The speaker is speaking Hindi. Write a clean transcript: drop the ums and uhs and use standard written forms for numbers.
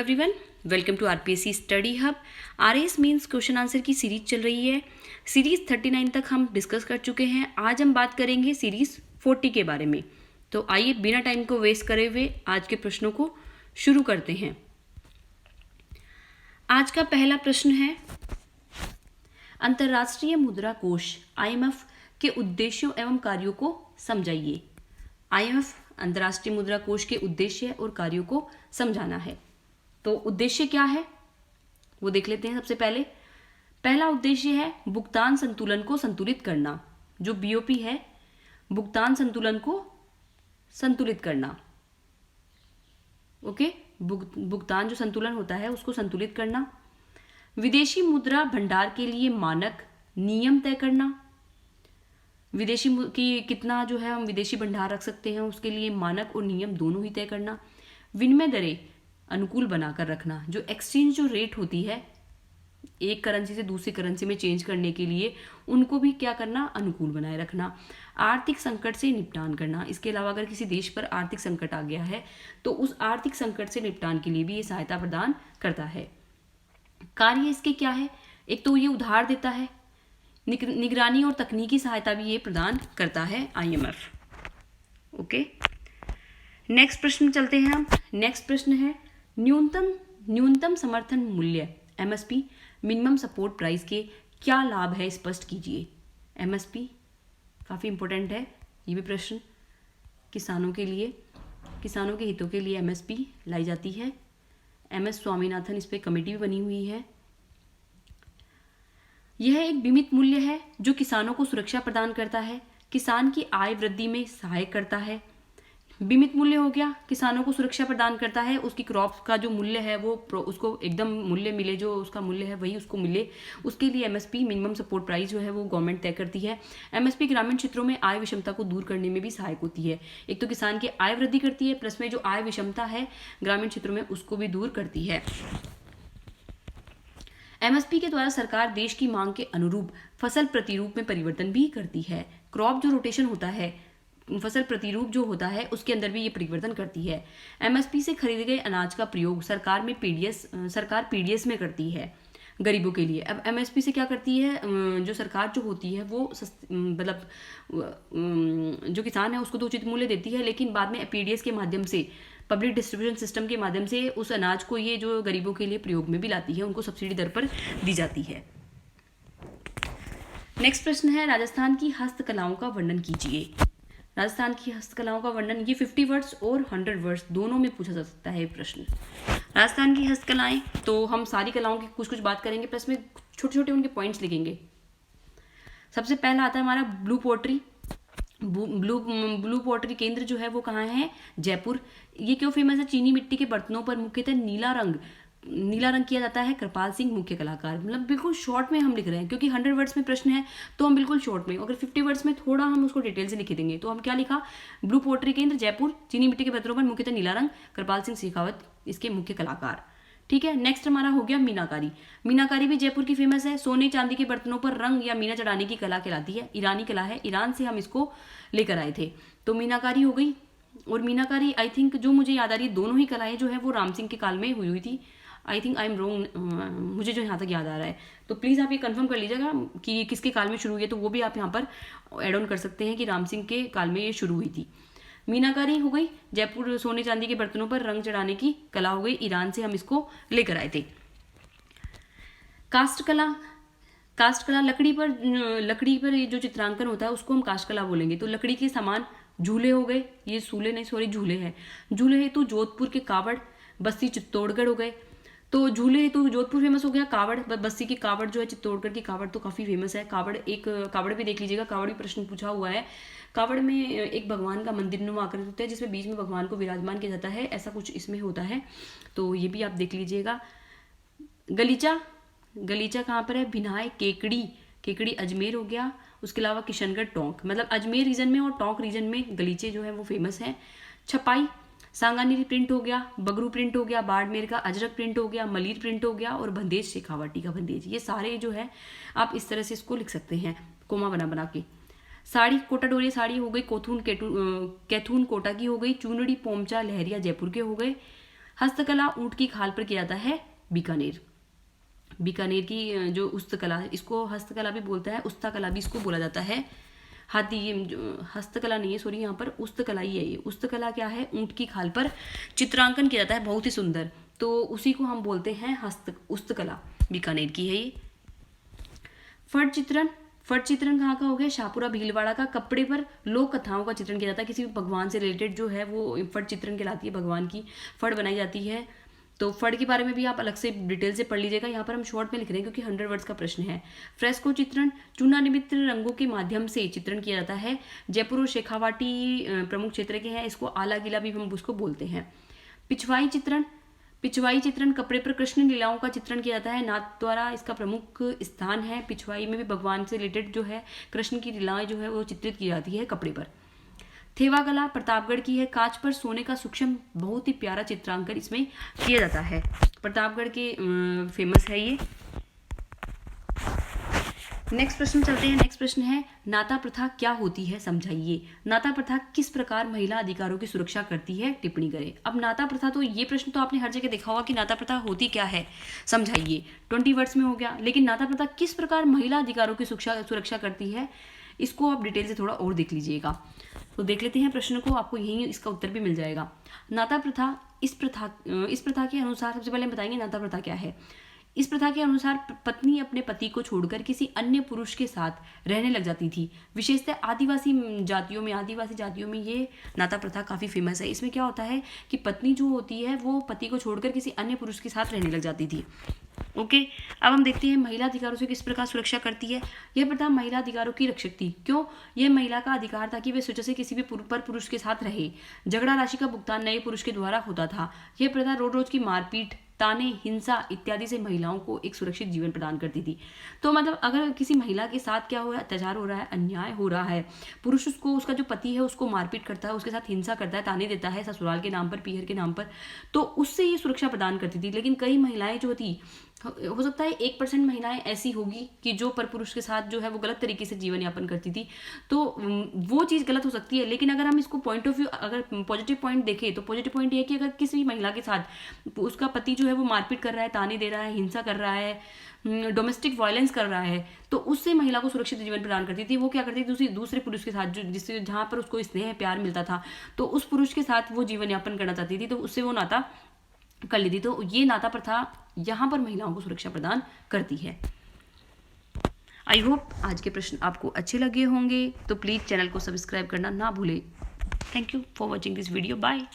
Everyone, welcome to RPSC study hub. RAS mains question answer की सीरीज चल रही है। सीरीज 39 तक हम डिस्कस कर चुके हैं। आज हम बात करेंगे सीरीज 40 के बारे में। तो आइए बिना टाइम को वेस्ट करे हुए आज के प्रश्नों को शुरू करते हैं। आज का पहला प्रश्न है, अंतर्राष्ट्रीय मुद्रा कोष IMF के उद्देश्यों एवं कार्यों को समझाइए। IMF अंतर्राष्ट्रीय मुद्रा कोष के उद्देश्य और कार्यों को समझाना है। तो उद्देश्य क्या है वो देख लेते हैं। सबसे पहला उद्देश्य है भुगतान संतुलन को संतुलित करना। जो BOP है, भुगतान संतुलन को संतुलित करना। ओके, भुगतान जो संतुलन होता है उसको संतुलित करना। विदेशी मुद्रा भंडार के लिए मानक नियम तय करना। विदेशी की कितना जो है हम विदेशी भंडार रख सकते हैं उसके लिए मानक और नियम दोनों ही तय करना। विनिमय दरें अनुकूल बनाकर रखना। जो एक्सचेंज जो रेट होती है एक करेंसी से दूसरी करेंसी में चेंज करने के लिए, उनको भी क्या करना, अनुकूल बनाए रखना। आर्थिक संकट से निपटान करना। इसके अलावा अगर किसी देश पर आर्थिक संकट आ गया है तो उस आर्थिक संकट से निपटान के लिए भी ये सहायता प्रदान करता है। कार्य इसके क्या है, एक तो ये उधार देता है, निगरानी और तकनीकी सहायता भी ये प्रदान करता है IMF। ओके, नेक्स्ट प्रश्न चलते हैं हम। नेक्स्ट प्रश्न है, न्यूनतम समर्थन मूल्य MSP मिनिमम सपोर्ट प्राइस के क्या लाभ है, स्पष्ट कीजिए। MSP काफ़ी इंपॉर्टेंट है ये भी प्रश्न। किसानों के लिए, किसानों के हितों के लिए MSP लाई जाती है। MS स्वामीनाथन इस पर कमेटी भी बनी हुई है। यह एक बीमित मूल्य है जो किसानों को सुरक्षा प्रदान करता है, किसान की आय वृद्धि में सहायक करता है। बीमित मूल्य हो गया, किसानों को सुरक्षा प्रदान करता है, उसकी क्रॉप का जो मूल्य है वो उसको एकदम मूल्य मिले, जो उसका मूल्य है वही उसको मिले, उसके लिए MSP मिनिमम सपोर्ट प्राइस जो है वो गवर्नमेंट तय करती है। MSP ग्रामीण क्षेत्रों में आय विषमता को दूर करने में भी सहायक होती है। एक तो किसान की आय वृद्धि करती है, प्लस में जो आय विषमता है ग्रामीण क्षेत्रों में उसको भी दूर करती है। MSP के द्वारा सरकार देश की मांग के अनुरूप फसल प्रतिरूप में परिवर्तन भी करती है। क्रॉप जो रोटेशन होता है, फसल प्रतिरूप जो होता है उसके अंदर भी ये परिवर्तन करती है। MSP से खरीदे गए अनाज का प्रयोग सरकार PDS में करती है गरीबों के लिए। अब MSP से क्या करती है, जो सरकार जो होती है वो मतलब जो किसान है उसको तो उचित मूल्य देती है, लेकिन बाद में PDS के माध्यम से, पब्लिक डिस्ट्रीब्यूशन सिस्टम के माध्यम से उस अनाज को ये जो गरीबों के लिए प्रयोग में भी लाती है, उनको सब्सिडी दर पर दी जाती है। नेक्स्ट प्रश्न है, राजस्थान की हस्तकलाओं का वर्णन कीजिए। राजस्थान की हस्तकलाओं का वर्णन, ये 50 वर्ड्स और 100 वर्ड्स दोनों में पूछा जा सकता है प्रश्न। राजस्थान की हस्तकलाएं, तो हम सारी कलाओं की कुछ बात करेंगे, प्लस में छोटे छोटे उनके पॉइंट्स लिखेंगे। सबसे पहला आता है हमारा ब्लू पोट्री। ब्लू पोट्री केंद्र जो है वो कहाँ है, जयपुर। ये क्यों फेमस है, चीनी मिट्टी के बर्तनों पर मुख्यतः नीला रंग किया जाता है। कृपाल सिंह मुख्य कलाकार। मतलब बिल्कुल शॉर्ट में हम लिख रहे हैं क्योंकि 100 वर्ड्स में प्रश्न है तो हम बिल्कुल शॉर्ट में, अगर 50 वर्ड्स में थोड़ा हम उसको डिटेल से लिख देंगे तो हम क्या लिखा, ब्लू पोट्री केंद्र जयपुर, चीनी मिट्टी के बर्तनों पर मुख्यतः नीला रंग, कृपाल सिंह शेखावत इसके मुख्य कलाकार। ठीक है, नेक्स्ट हमारा हो गया मीनाकारी। मीनाकारी भी जयपुर की फेमस है। सोने चांदी के बर्तनों पर रंग या मीना चढ़ाने की कला कहलाती है। ईरानी कला है, ईरान से हम इसको लेकर आए थे, तो मीनाकारी हो गई। और मीनाकारी आई थिंक, जो मुझे याद आ रही है, दोनों ही कलाएं जो है वो राम सिंह के काल में हुई थी। I think I am wrong, मुझे जो यहाँ तक याद आ रहा है, तो प्लीज़ आप ये कंफर्म कर लीजिएगा कि किसके काल में शुरू हुई है, तो वो भी आप यहाँ पर ऐड ऑन कर सकते हैं कि राम सिंह के काल में ये शुरू हुई थी। मीनाकारी हो गई जयपुर, सोने चांदी के बर्तनों पर रंग चढ़ाने की कला हो गई, ईरान से हम इसको लेकर आए थे। कास्ट कला लकड़ी पर जो चित्रांकन होता है उसको हम कास्ट कला बोलेंगे। तो लकड़ी के सामान झूले हो गए, ये सूले नहीं सॉरी झूले हैं। झूले हेतु जोधपुर के कावड़, बस्ती चित्तौड़गढ़ हो गए। तो झूले हेतु जोधपुर फेमस हो गया, कावड़ बस्ती की कावड़ जो है, चित्तौड़गढ़ की कावड़ तो काफ़ी फेमस है। कावड़ भी देख लीजिएगा, कावड़ भी प्रश्न पूछा हुआ है। कावड़ में एक भगवान का मंदिर नुमा आकृति होता है जिसमें बीच में भगवान को विराजमान किया जाता है, ऐसा कुछ इसमें होता है, तो ये भी आप देख लीजिएगा। गलीचा कहाँ पर है, भिनाय केकड़ी अजमेर हो गया। उसके अलावा किशनगढ़ टोंक, मतलब अजमेर रीजन में और टोंक रीजन में गलीचे जो है वो फेमस है। छपाई सांगानेरी प्रिंट हो गया, बगरू प्रिंट हो गया, बाड़मेर का अजरक प्रिंट हो गया, मलीर प्रिंट हो गया और बंदेज शेखावाटी का बंदेज। ये सारे जो है आप इस तरह से इसको लिख सकते हैं कोमा बना के। साड़ी कोटा डोरिया साड़ी हो गई, कैथून कोटा की हो गई, चुनड़ी पोमचा लहरिया जयपुर के हो गए। हस्तकला ऊंट की खाल पर किया जाता है बीकानेर। बीकानेर की जो उस्तकला है इसको हस्तकला भी बोलता है, उस्ताकला भी इसको बोला जाता है। हाथी हस्तकला नहीं है, सॉरी, यहाँ पर उस्तकला ही है। ये उस्तकला क्या है, ऊंट की खाल पर चित्रांकन किया जाता है, बहुत ही सुंदर, तो उसी को हम बोलते हैं उस्तकला, बीकानेर की है ये। फट चित्रण, फट चित्रण कहाँ का हो गया, शाहपुरा भीलवाड़ा का। कपड़े पर लोक कथाओं का चित्रण किया जाता है, किसी भी भगवान से रिलेटेड जो है वो फट चित्रण कहलाती है, भगवान की फट बनाई जाती है। तो फट के बारे में भी आप अलग से डिटेल से पढ़ लीजिएगा, यहाँ पर हम शॉर्ट में लिख रहे हैं क्योंकि 100 वर्ड्स का प्रश्न है। फ्रेस्को चित्रण, चूना निर्मित रंगों के माध्यम से चित्रण किया जाता है। जयपुर और शेखावाटी प्रमुख क्षेत्र के हैं, इसको आला किला भी हम उसको बोलते हैं। पिछवाई चित्रण, पिछवाई चित्रण कपड़े पर कृष्ण लीलाओं का चित्रण किया जाता है, नाथ द्वारा इसका प्रमुख स्थान है। पिछवाई में भी भगवान से रिलेटेड जो है कृष्ण की लीलाएं जो है वो चित्रित की जाती है कपड़े पर। थेवा कला प्रतापगढ़ की है, कांच पर सोने का सूक्ष्म बहुत ही प्यारा चित्रांकन इसमें किया जाता है, प्रतापगढ़ के फेमस है ये। नेक्स्ट प्रश्न चलते हैं। नेक्स्ट प्रश्न है, नाता प्रथा क्या होती है समझाइए। नाता प्रथा किस प्रकार महिला अधिकारों की सुरक्षा करती है, टिप्पणी करें। अब नाता प्रथा, तो ये प्रश्न तो आपने हर जगह देखा होगा कि नाता प्रथा होती क्या है समझाइए, 20 वर्ड्स में हो गया। लेकिन नाता प्रथा किस प्रकार महिला अधिकारों की सुरक्षा करती है, इसको आप डिटेल से थोड़ा और देख लीजिएगा। तो देख लेते हैं प्रश्न को, आपको यही इसका उत्तर भी मिल जाएगा। नाता प्रथा, इस प्रथा के अनुसार, सबसे पहले हम बताएंगे नाता प्रथा क्या है। इस प्रथा के अनुसार पत्नी अपने पति को छोड़कर किसी अन्य पुरुष के साथ रहने लग जाती थी। विशेषतः आदिवासी जातियों में ये नाता प्रथा काफ़ी फेमस है। इसमें क्या होता है कि पत्नी जो होती है वो पति को छोड़कर किसी अन्य पुरुष के साथ रहने लग जाती थी। ओके, अब हम देखते हैं महिला अधिकारों से किस प्रकार सुरक्षा करती है। यह प्रथा महिला अधिकारों की रक्षक थी। क्यों? यह महिला का अधिकार था कि वे स्वेच्छा से किसी भी पर पुरुष के साथ रहे। झगड़ा राशि का भुगतान नए पुरुष के द्वारा होता था। यह प्रथा रोज रोज की मारपीट, ताने, हिंसा इत्यादि से महिलाओं को एक सुरक्षित जीवन प्रदान करती थी। तो मतलब अगर किसी महिला के साथ क्या हो रहा है, अत्याचार हो रहा है, अन्याय हो रहा है, पुरुष उसको, उसका जो पति है उसको मारपीट करता है, उसके साथ हिंसा करता है, ताने देता है ससुराल के नाम पर, पीहर के नाम पर, तो उससे ये सुरक्षा प्रदान करती थी। लेकिन कई महिलाएं जो थी, हो सकता है 1% महिलाएं ऐसी होगी कि जो परपुरुष के साथ जो है वो गलत तरीके से जीवन यापन करती थी, तो वो चीज़ गलत हो सकती है। लेकिन अगर हम इसको पॉइंट ऑफ व्यू, अगर पॉजिटिव पॉइंट देखें तो पॉजिटिव पॉइंट ये है कि अगर किसी महिला के साथ उसका पति जो है वो मारपीट कर रहा है, ताने दे रहा है, हिंसा कर रहा है, डोमेस्टिक वायलेंस कर रहा है, तो उससे महिला को सुरक्षित जीवन प्रदान करती थी। वो क्या करती थी, दूसरे पुरुष के साथ जो जिससे जहाँ पर उसको स्नेह प्यार मिलता था, तो उस पुरुष के साथ वो जीवन यापन करना चाहती थी, तो उससे वो नाता कर लेती। तो ये नाता प्रथा यहाँ पर महिलाओं को सुरक्षा प्रदान करती है। आई होप आज के प्रश्न आपको अच्छे लगे होंगे, तो प्लीज़ चैनल को सब्सक्राइब करना ना भूलें। Thank you for watching this video, bye.